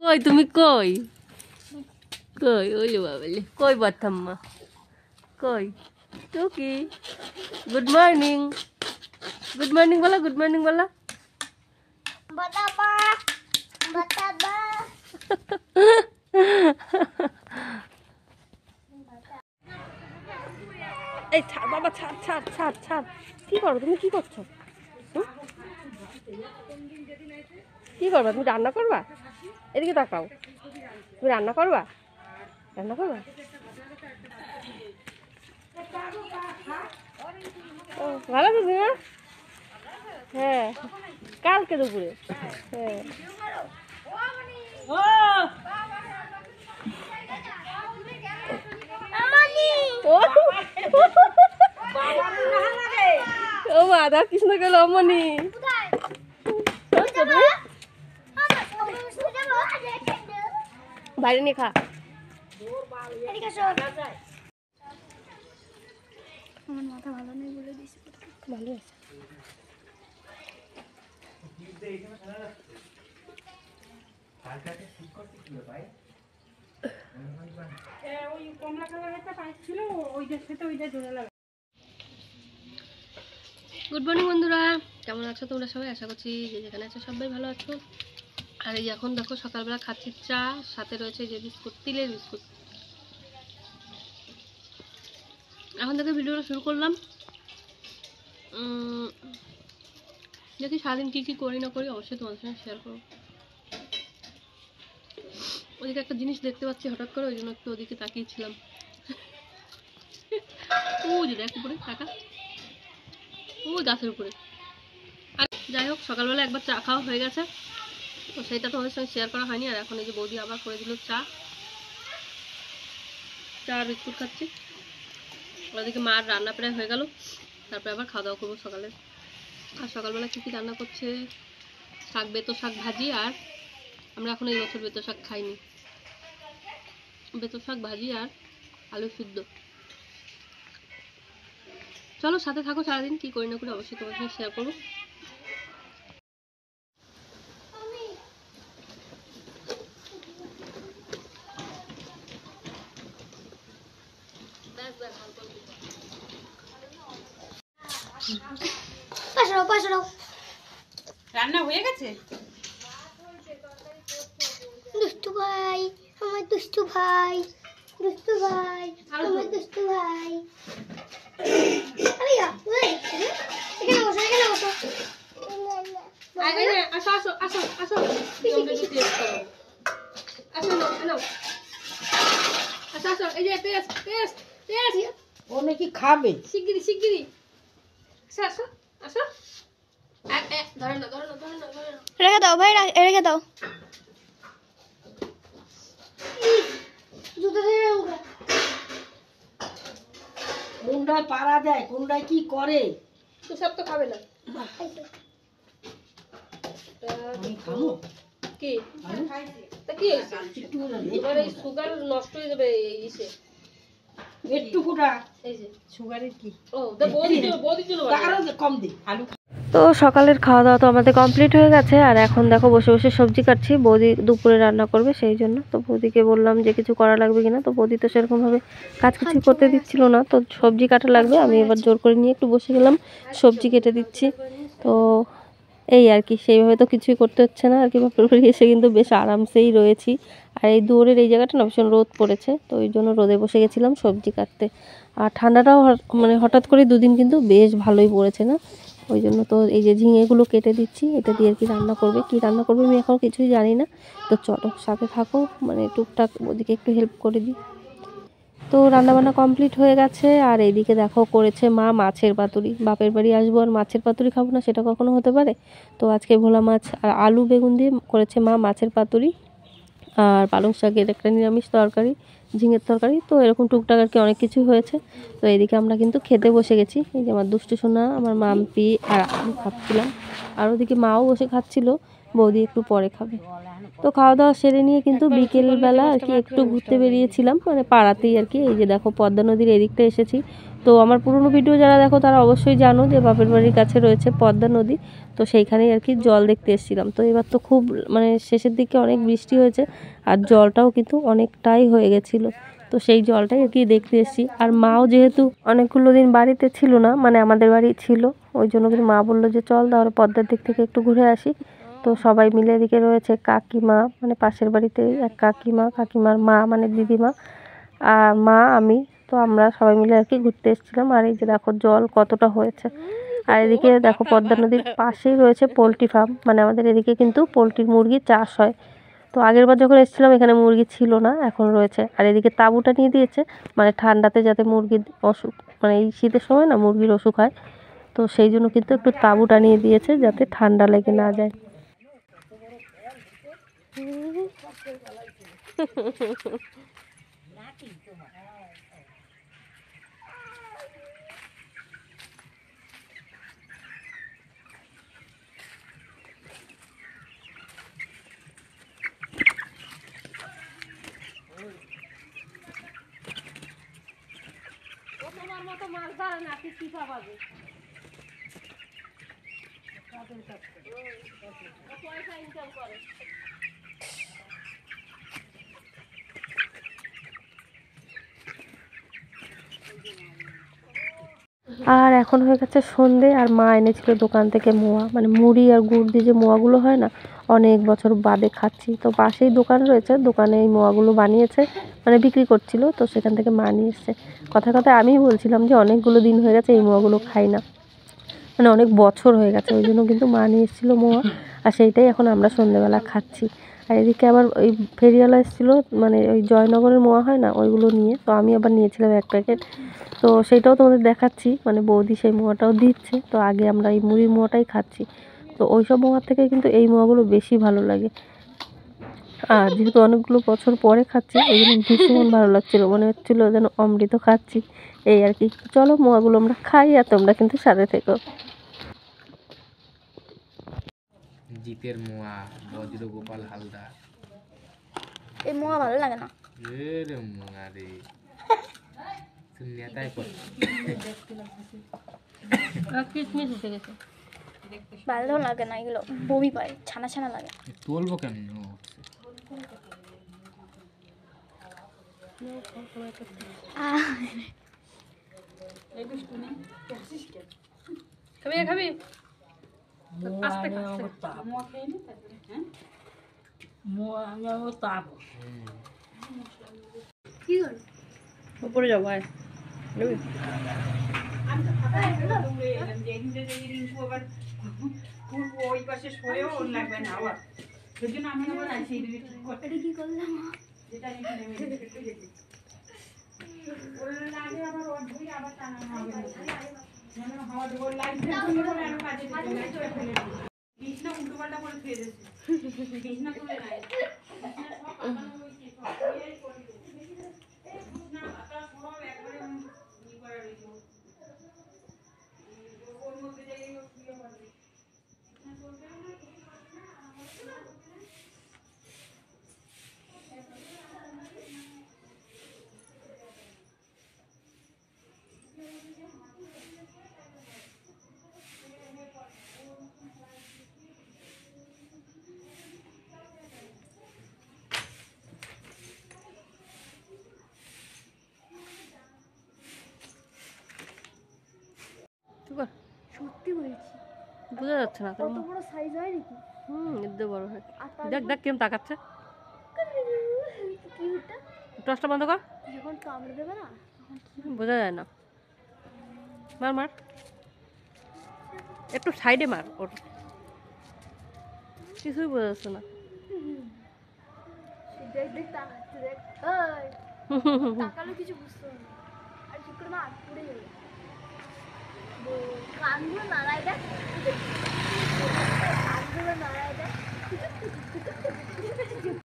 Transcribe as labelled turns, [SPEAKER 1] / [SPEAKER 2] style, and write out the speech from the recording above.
[SPEAKER 1] কই তুমি কই কই ওলে বাবালে কই বাথাম্মা কই টুকি গুড মর্নিং বলো গুড মর্নিং বলো
[SPEAKER 2] বাবা বাবা
[SPEAKER 1] এই ছাড় বাবা ছাড় ছাড় ছাড় ছাড় কি করো তুমি কি করছো কি করবা তুমি রান্না করবা এদিকে তাকাও তুমি রান্না করবা ও ভালো তো না হ্যাঁ কালকে দুপুরে হ্যাঁ ও রাধা কৃষ্ণ গেল অমনি বাইরে নিয়ে খা
[SPEAKER 2] আমার মাথা ভালো নেই বলে দিছি
[SPEAKER 1] ভালো আছে গুড মর্নিং বন্ধুরা, কেমন আছো তোমরা সবাই? আশা করছি যে যেখানে আছো সবাই ভালো আছো। আর এই এখন দেখো সকালবেলা খাচ্ছি চা, সাথে রয়েছে যে বিস্কুট, তিলের বিস্কুট। এখন থেকে ভিডিওটা শুরু করলাম। দেখি সারাদিন কী কী করি না করি অবশ্যই তোমাদের সঙ্গে শেয়ার করো। ওদিকে একটা জিনিস দেখতে পাচ্ছি হঠাৎ করে, ওই জন্য একটু ওদিকে তাকিয়েছিলাম। ওই যে দেখ উপরে টাকা, ওই গাছের উপরে। আর যাই হোক, সকালবেলা একবার চা খাওয়া হয়ে গেছে, তো সেটা তোমাদের সঙ্গে শেয়ার করা হয়নি। আর এখন এই যে বৌদি আবার করে দিল চা আর বিস্কুট খাচ্ছি। ওদিকে মার রান্না প্রায় হয়ে গেল, তারপরে আবার খাওয়া দাওয়া করবো সকালে। আর সকালবেলা কী কী রান্না করছে, বেতো শাক ভাজি। আর আমরা এখন এই বছর বেতো শাক খাইনি, বেতো শাক ভাজি আর আলু সিদ্ধ। চলো সাথে থাকো, সারাদিন কী করি না করি অবশ্যই তোমার সঙ্গে শেয়ার করবো।
[SPEAKER 3] রান্না হয়ে গেছে?
[SPEAKER 2] দুষ্টু ভাই, আমার দুষ্টু ভাই, দুষ্টু ভাই, আমার দুষ্টু ভাই। এখানে বসো, এখানে বসো।
[SPEAKER 1] আসো আসো আসো আসো, আসো আসো, এই যে পেস্ট পেস্ট পেস্ট,
[SPEAKER 3] ও নাকি খাবে?
[SPEAKER 1] শিগগিরি শিগগিরি আসো আসো আসো। ধরে না ধরে না ধরে না ধরে না,
[SPEAKER 2] রেখে দাও ভাই, রেখে দাও। জুতো দিয়ে
[SPEAKER 3] কোনটায় পারা যায়, কোনটায় কি করে?
[SPEAKER 1] তো সব তো খাবে না।
[SPEAKER 3] আমি খাবো
[SPEAKER 1] কি তা কি হয়েছে? এবার এই সুগার নষ্ট হয়ে যাবে এই ইসে।
[SPEAKER 3] একটু কোটা
[SPEAKER 1] এই যে
[SPEAKER 3] সুগারের কি?
[SPEAKER 1] ও তা বৌদির জন্য
[SPEAKER 3] আরো কম দে আলু।
[SPEAKER 1] তো সকালের খাওয়া দাওয়া তো আমাদের কমপ্লিট হয়ে গেছে। আর এখন দেখো বসে বসে সবজি কাটছি, বৌদি দুপুরে রান্না করবে সেই জন্য। তো বৌদিকে বললাম যে কিছু করা লাগবে কিনা, তো বৌদি তো সেরকমভাবে কাজ কিছু করতে দিচ্ছিল না, তো সবজি কাটা লাগবে। আমি এবার জোর করে নিয়ে একটু বসে গেলাম, সবজি কেটে দিচ্ছি। তো এই আর কি, সেইভাবে তো কিছুই করতে হচ্ছে না আর কি। বাপের বাড়ি এসে কিন্তু বেশ আরামসেই রয়েছি। আর এই দুয়ারের এই জায়গাটা না ভীষণ রোদ পড়েছে, তো ওই জন্য রোদে বসে গেছিলাম সবজি কাটতে। আর ঠান্ডাটাও মানে হঠাৎ করে দুদিন কিন্তু বেশ ভালোই পড়েছে না, ওই জন্য তো এই যে ঝিঙেগুলো কেটে দিচ্ছি, এটা দিয়ে আর কি রান্না করবে। কি রান্না করবে আমি এখন কিছুই জানি না, তো চলো সাথে থাকো, মানে টুকটাক ওদিকে একটু হেল্প করে দিই। তো রান্নাবান্না কমপ্লিট হয়ে গেছে। আর এইদিকে দেখো করেছে মা মাছের পাতুরি। বাপের বাড়ি আসবো আর মাছের পাতুরি খাবো না, সেটা কখনো হতে পারে? তো আজকে ভোলা মাছ আর আলু বেগুন দিয়ে করেছে মা মাছের পাতুরি, আর পালং শাকের একটা নিরামিষ তরকারি, ঝিঙের তরকারি। তো এরকম টুকটাক আর কি অনেক কিছু হয়েছে। তো এইদিকে আমরা কিন্তু খেতে বসে গেছি। এই যে আমার দুষ্টু সোনা, আমার মাম্পি আর আমি খাচ্ছিলাম, আর ওদিকে মাও বসে খাচ্ছিল, বৌদি একটু পরে খাবে। তো খাওয়া দাওয়া সেরে নিয়ে কিন্তু বিকেলবেলা আর কি একটু ঘুরতে বেরিয়েছিলাম, মানে পাড়াতেই আর কি। এই যে দেখো পদ্মা নদীর এদিকটা এসেছি, তো আমার পুরনো ভিডিও যারা দেখো তারা অবশ্যই জানো যে বাপের বাড়ির কাছে রয়েছে পদ্মা নদী। তো সেইখানেই আর কি জল দেখতে এসেছিলাম। তো এবার তো খুব মানে শেষের দিকে অনেক বৃষ্টি হয়েছে আর জলটাও কিন্তু অনেকটাই হয়ে গেছিলো। তো সেই জলটাই আর কি দেখতে এসেছি। আর মাও যেহেতু অনেকগুলো দিন বাড়িতে ছিল না, মানে আমাদের বাড়ি ছিল, ওই জন্য কিন্তু মা বললো যে চল তাহলে পদ্মার দিক থেকে একটু ঘুরে আসি। তো সবাই মিলে এদিকে রয়েছে কাকিমা, মানে পাশের বাড়িতে এক কাকিমা, কাকিমার মা মানে দিদিমা, আর মা, আমি। তো আমরা সবাই মিলে আর কি ঘুরতে এসেছিলাম। আর এই যে দেখো জল কতটা হয়েছে। আর এদিকে দেখো পদ্মা নদীর পাশেই রয়েছে পোলট্রি ফার্ম, মানে আমাদের এদিকে কিন্তু পোলট্রির মুরগির চাষ হয়। তো আগের বার যখন এসেছিলাম এখানে মুরগি ছিল না, এখন রয়েছে। আর এদিকে তাঁবুটা নিয়ে দিয়েছে, মানে ঠান্ডাতে যাতে মুরগির অসুখ, মানে এই শীতের সময় না মুরগির অসুখ হয়, তো সেই জন্য কিন্তু একটু তাঁবুটা নিয়ে দিয়েছে যাতে ঠান্ডা লেগে না যায়। তোমার মতো মাছ ধরে না, কি পাবে পয়সা ইনকাম করে। আর এখন হয়ে গেছে সন্ধে, আর মা এনেছিল দোকান থেকে মোয়া, মানে মুড়ি আর গুড় দিয়ে যে মোয়াগুলো হয় না, অনেক বছর বাদে খাচ্ছি। তো পাশেই দোকান রয়েছে, দোকানে এই মোয়াগুলো বানিয়েছে, মানে বিক্রি করছিল, তো সেখান থেকে মা নিয়ে এসছে। কথা কথা আমি বলছিলাম যে অনেকগুলো দিন হয়ে গেছে এই মোয়াগুলো খাই না, মানে অনেক বছর হয়ে গেছে, ওই জন্য কিন্তু মা নিয়ে এসেছিলো মোয়া, আর সেইটাই এখন আমরা সন্ধ্যেবেলা খাচ্ছি। আর এদিকে আবার ওই ফেরিওয়ালা এসেছিলো, মানে ওই জয়নগরের মোয়া হয় না, ওইগুলো নিয়ে, তো আমি আবার নিয়েছিলাম এক প্যাকেট। তো সেইটাও তোমাদের দেখাচ্ছি, মানে বৌদি সেই মোয়াটাও দিচ্ছে। তো আগে আমরা এই মুড়ির মোয়াটাই খাচ্ছি। তো ওই সব মোয়ার থেকে কিন্তু এই মোয়াগুলো বেশি ভালো লাগে। আর যেহেতু অনেকগুলো বছর পরে খাচ্ছি, এই জন্য ভীষণ ভালো লাগছিলো, মনে হচ্ছিলো যেন অমৃত খাচ্ছি, এই আর কি। চলো মোয়াগুলো আমরা খাই, আর তোমরা কিন্তু সাথে থেকো।
[SPEAKER 4] জিতের মোয়া, বজ্র গোপাল হালদার।
[SPEAKER 2] এই মোয়া ভালো লাগে না।
[SPEAKER 4] এর মোয়া রে, তুই নেতাই কর।
[SPEAKER 1] কিসমিস উঠে গেছে,
[SPEAKER 2] ভালো লাগে না এগুলো, বমি পায়, ছানা ছানা লাগে।
[SPEAKER 4] তুলবো কেমন?
[SPEAKER 1] খাবি খাবি উপরে যাবো। আয়
[SPEAKER 3] ওই পাশে সরেও ওর লাগবে না আবার, সেই জন্য আমি আবার আইসি
[SPEAKER 2] এটা কি করলাম?
[SPEAKER 3] যেটা লাগে আবার ওর ধুই আবার টানা হবে যেন হাওয়া দেবো লাইট দিয়ে করে আরো কাজে দিতে ফেলে দিই। কৃষ্ণা উল্টো পাল্টা করে ফেলে দিচ্ছে, কৃষ্ণা তুলে নাই
[SPEAKER 2] সত্যি বলছি,
[SPEAKER 1] বোঝা যাচ্ছে না
[SPEAKER 2] কত বড় সাইজ হয় নাকি?
[SPEAKER 1] এত বড় হয়।
[SPEAKER 2] আর তার
[SPEAKER 1] দেখ দেখ কেমন তাকাচ্ছে,
[SPEAKER 2] কিউটটা
[SPEAKER 1] টসটা বন্ধ কর,
[SPEAKER 2] যখন কামড়ে দেবে না তখন কি
[SPEAKER 1] বোঝা যায় না। মার মার, একটু সাইডে মার, ওর কিছুই বোঝা যাচ্ছে না।
[SPEAKER 2] দেখ দেখ তাকাচ্ছে, দেখ তাকালে কিছু বুঝতে হবে না, আর ঠিক করে না পড়ে যাবে, কানগুলো নাড়া